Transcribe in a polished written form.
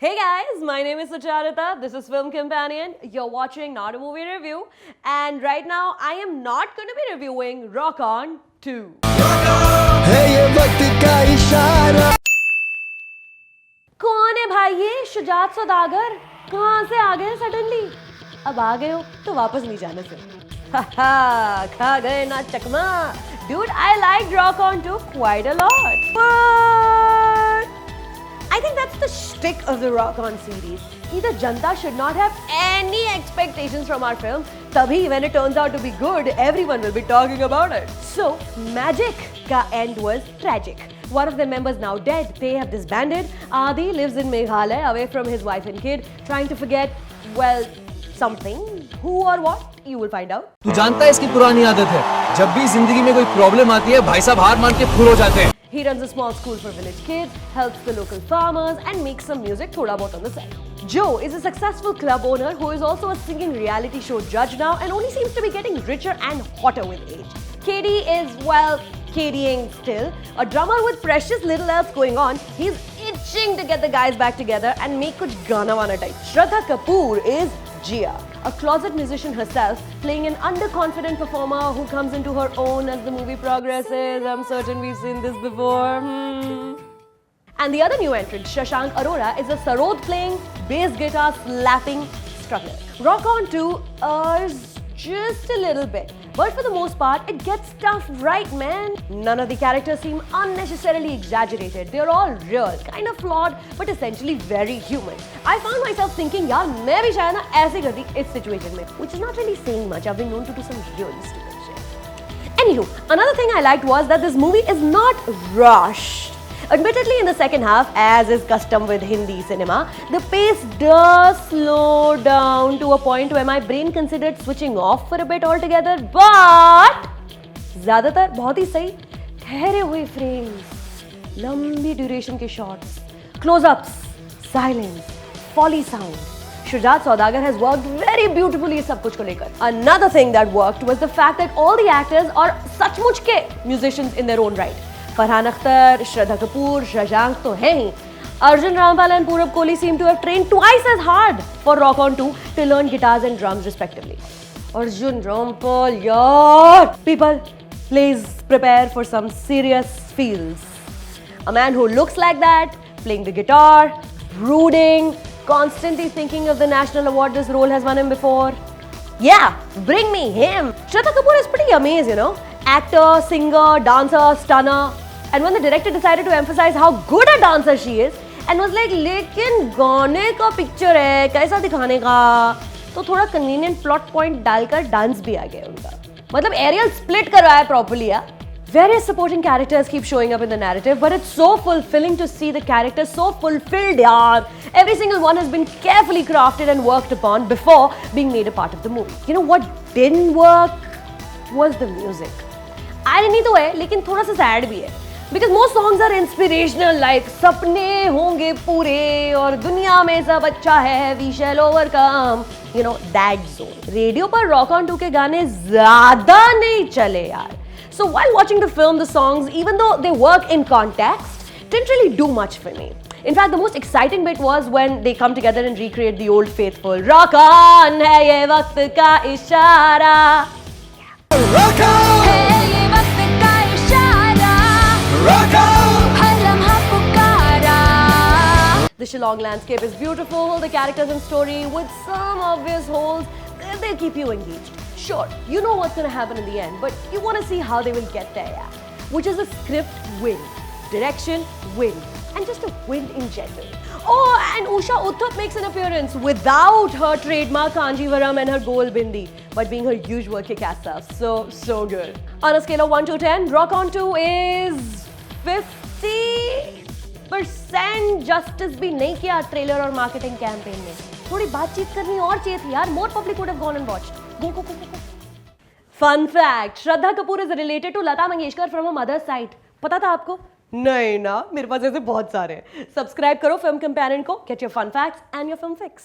Hey guys, my name is Sucharita. This is Film Companion. You're watching Not a Movie Review. And right now, I am not going to be reviewing Rock On 2. कौन है भाई ये शुजात सौदागर? कहाँ से आ गए suddenly? अब आ गए हो तो वापस नहीं जाने से खा गए ना चकमा. Dude, I liked Rock On 2 quite a lot. But I think that's the shtick of the Rock On series. Either Janta should not have any expectations from our film, tabhi when it turns out to be good, everyone will be talking about it. So, Magic ka end was tragic. One of the members now dead. They have disbanded. Adi lives in Meghalaya away from his wife and kid, trying to forget, well, something. Who or what? You will find out. तू जानता है इसकी पुरानी आदत है, जब भी जिंदगी में कोई प्रॉब्लम आती है भाई साहब हार मान के फुल हो जाते हैं. He runs a small school for village kids, helps the local farmers and makes some music thoda bahut on the side. Joe is a successful club owner who is also a singing reality show judge now and only seems to be getting richer and hotter with age. Katie is, well, Katieing still. A drummer with precious little else going on. He's itching to get the guys back together and make kuch gana wana type. Shraddha Kapoor is Jia, a closet musician herself, playing an underconfident performer who comes into her own as the movie progresses. I'm certain we've seen this before. And the other new entrant, Shashank Arora, is a sarod playing, bass guitar slapping struggler. Rock On 2 is just a little bit, but for the most part, it gets stuff right, man. None of the characters seem unnecessarily exaggerated. They're all real, kind of flawed, but essentially very human. I found myself thinking, yaar, main bhi shayad na aise karti is situation mein, which is not really saying much. I've been known to do some really stupid shit. Anywho, another thing I liked was that this movie is not rushed. Admittedly, in the second half, as is custom with Hindi cinema, the pace does slow down to a point where my brain considered switching off for a bit altogether. But ज़्यादातर बहुत ही सही ठहरे हुए frames, लंबी duration के shots, close-ups, silence, foley sound. Shujat Saudagar has worked very beautifully सब कुछ को लेकर. Another thing that worked was the fact that all the actors are सचमुच के musicians in their own right. Farhan Akhtar, Shraddha Kapoor, Shashank तो हैं ही. Arjun Rampal and Purab Kohli seem to have trained twice as hard for Rock On 2 to learn guitars and drums respectively. Arjun Rampal, yaar! People, please prepare for some serious feels. A man who looks like that, playing the guitar, brooding, constantly thinking of the national award this role has won him before. Yeah, bring me him. Shraddha Kapoor is pretty amazing, you know. Actor, singer, dancer, stunner. And when the director decided to emphasize how good a dancer she is, and was like, लेकिन गाने का picture है, कैसा दिखाने का? तो थोड़ा convenient plot point डालकर डांस भी आ गया उनका. मतलब एरियल स्प्लिट करवाया properly यार. Various supporting characters keep showing up in the narrative, but it's so fulfilling to see the characters so fulfilled, yaar. Every single one has been carefully crafted and worked upon before being made a part of the movie. You know what didn't work was the music. Irony तो है, लेकिन थोड़ा सा sad भी है. Because most songs are inspirational, like सपने होंगे पूरे और दुनिया में सब अच्छा है, we shall overcome. You know, that zone. Radio पर Rock On 2 के गाने ज़्यादा नहीं चले यार. So while watching the film, the songs, even though they work in context, didn't really do much for me. In fact, the most exciting bit was when they come together and recreate the old faithful Rock On है ये वक्त का इशारा. Rock on! है ये वक्त का इशारा. Rock on! हर लम्हा पुकारा. The Shillong landscape is beautiful, the characters and story with some obvious holes, they'll keep you engaged. Sure, you know what's going to happen in the end, but you want to see how they will get there, yeah. Which is a script win, direction win, and just a win in general. Oh, and Usha Uthup makes an appearance without her trademark Kanjivaram and her gold bindi, but being her usual kick-ass self. So good. On a scale of 1 to 10, Rock On 2 is 50% justice भी नहीं किया trailer और marketing campaign में. थोड़ी बातचीत करनी और चाहिए थी यार. More public would have gone and watched. Go. Fun fact: Shraddha Kapoor is related to Lata Mangeshkar from her mother's side. पता था आपको? नहीं ना, मेरे पास ऐसे बहुत सारे हैं. Subscribe करो Film Companion को, get your fun facts and your film fix.